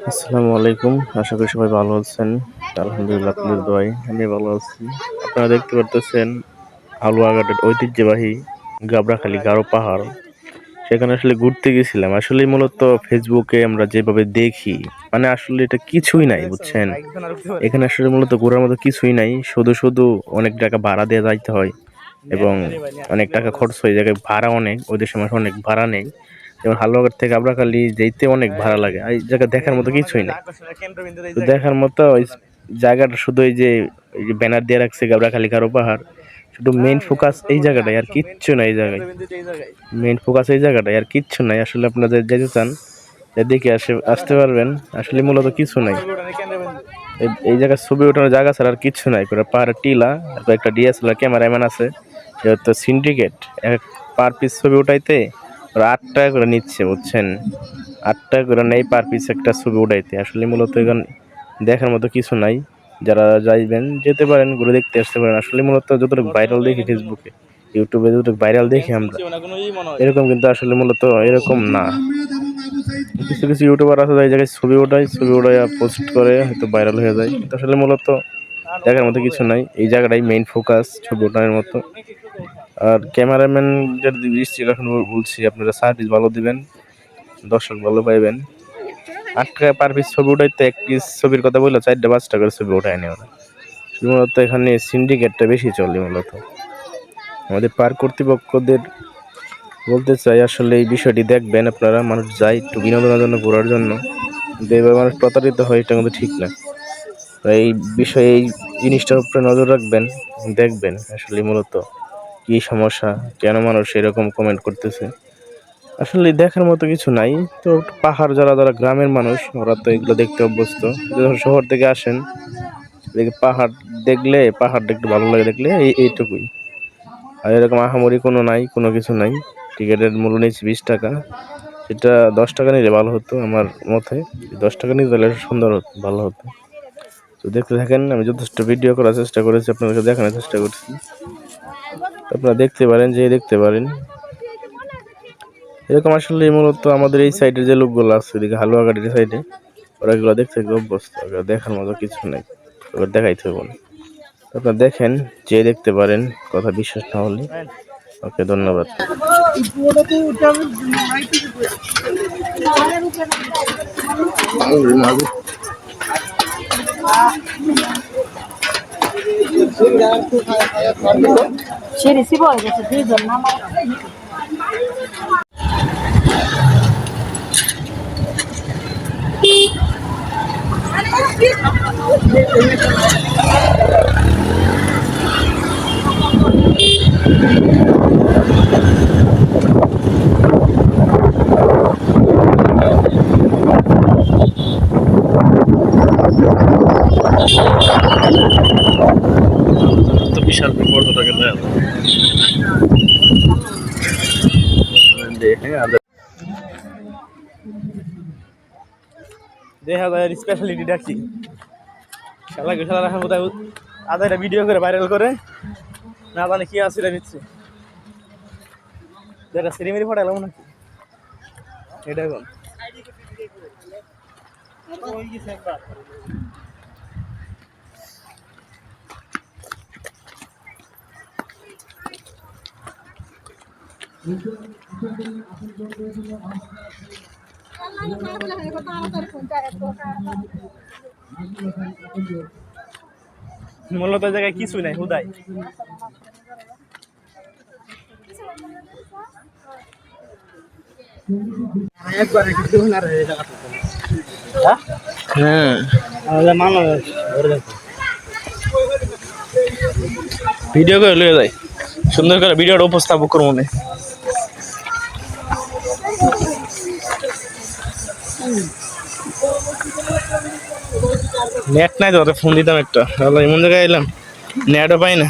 আসসালামু আলাইকুম। আশা করি সবাই ভালো আছেন। আলহামদুলিল্লাহ আপনাদের দোয়ায় আমি ভালো আছি। আপনারা দেখতে পারতেছেন হালুয়াঘাটের ঐতিহ্যবাহী গাবড়াখালী গারো পাহাড়। সেখানে আসলে ঘুরতে গেছিলাম। আসলেই মূলত ফেসবুকে আমরা যেভাবে দেখি, মানে আসলে এটা কিছুই নাই, বুঝছেন? এখানে আসলে মূলত ঘোরার মতো কিছুই নাই। শুধু অনেক টাকা ভাড়া দিয়ে যাইতে হয় এবং অনেক টাকা খরচ হয়ে যায়। ভাড়া অনেক, ওই দেশের মানুষ অনেক ভাড়া নেই। যেমন হালুয়াঘাট থেকে গাবড়াখালী যেতে অনেক ভাড়া লাগে। আর এই জায়গা দেখার মতো কিছুই নাই। তো দেখার মতো ওই জায়গাটা শুধু এই যে ব্যানার দিয়ে রাখছে গাবড়াখালী গারো পাহাড়। শুধু মেইন ফোকাস এই জায়গাটাই, আর কিচ্ছু নাই এই জায়গায়। মেইন ফোকাস এই জায়গাটাই, আর কিচ্ছু নাই। আসলে আপনাদের যেতে চান এদিকে আসতে পারবেন। আসলে মূলত কিছু নাই। এই জায়গায় ছবি ওঠানোর জায়গা ছাড়া আর কিচ্ছু নাই। পুরো পাহাড়ের টিলা আর একটা ডিএসএলআর ক্যামেরাম্যান আছে। সে তো সিন্ডিকেট, এক পার পিস ছবি উঠাইতে ওরা 8 টাকা করে নিচ্ছে, বুঝছেন? 8 টাকা করে নেই পার পিস একটা ছবি উঠাইতে। আসলে মূলত এখানে দেখার মতো কিছু নাই। যারা যাইবেন যেতে পারেন, ঘুরে দেখতে আসতে পারেন। আসলে মূলত যতটুকু ভাইরাল দেখি ফেসবুকে, ইউটিউবে যতটুকু ভাইরাল দেখি আমরা, এরকম কিন্তু আসলে মূলত এরকম না। কিছু কিছু ইউটিউবার আছে এই জায়গায় ছবি ওঠায় পোস্ট করে, হয়তো ভাইরাল হয়ে যায়, কিন্তু আসলে মূলত দেখার মতো কিছু নাই। এই জায়গাটাই মেইন ফোকাস ছবি ওঠানোর মতো। আর ক্যামেরাম্যানদের দৃষ্টি এখন বলছি, আপনারা সার্ভিস ভালো দিবেন, দর্শক ভালো পাইবেন। 8 টাকা পার পিস ছবি উঠাইতে এক পিস ছবির কথা বললো 4টা 5টা করে ছবি উঠায় নেই ওরা। মূলত এখানে সিন্ডিকেটটা বেশি চলে মূলত। আমাদের পার্ক কর্তৃপক্ষদের বলতে চাই, আসলে এই বিষয়টি দেখবেন আপনারা। মানুষ যায় একটু বিনোদনের জন্য, ঘোরার জন্য, কিন্তু এবার মানুষ প্রতারিত হয়, এটা কিন্তু ঠিক না। এই বিষয়ে এই জিনিসটার উপরে নজর রাখবেন, দেখবেন আসলে মূলত কি সমস্যা, কেন মানুষ এরকম কমেন্ট করতেছে। আসলে দেখার মতো কিছু নাই। তো পাহাড়, যারা যারা গ্রামের মানুষ ওরা তো এগুলো দেখতে অভ্যস্ত। যখন শহর থেকে আসেন, দেখে পাহাড় দেখলে, পাহাড়টা একটু ভালো লাগে দেখলে, এইটুকুই। আর এরকম আহামরি কোনো নাই, কোনো কিছু নাই। টিকিটের মূল্য নিয়েছে 20 টাকা। সেটা 10 টাকা নিলে ভালো হতো আমার মতে। 10 টাকা নিতে তাহলে সুন্দর হতো, ভালো হতো। তো দেখতে থাকেন, আমি যথেষ্ট ভিডিও করার চেষ্টা করেছি, আপনাদেরকে দেখানোর চেষ্টা করছি। আপনারা দেখতে পারেন, যে দেখতে পারেন। এরকম আসলে মূলত আমাদের এই সাইডের যে লোকগুলো আছে, এদিকে হালুয়াঘাটের সাইডে, ওরা এগুলো দেখতে অভ্যস্ত। ওগুলো দেখার মতো কিছু নেই, ওগুলো দেখাইতে হবে না। আপনারা দেখেন, যে দেখতে পারেন, কথা বিশ্বাস না হলে। ওকে, ধন্যবাদ। সে রিসিভ হয়ে গেছে 2 জন নাম্বার। তো বিশাল পর্যটকের দয়াল দেখা যায় স্পেশালিটি ডাকছি খেলা রাখার কোথায় আধা ভিডিও করে ভাইরাল করে, না জানি কি আছে নিচ্ছে। যেটা সিরিমিরি ফটাইলাম নাকি এটা এখন মূলত জায়গায় কিছুই নাই, হুদাই। হ্যাঁ, ভিডিও করে লয়ে যায়, সুন্দর করে ভিডিওটা উপস্থাপক করবো মনে। নেট নাই তো, ফোন দিতাম একটা, এমন জায়গায় এলাম নেটও পাই না।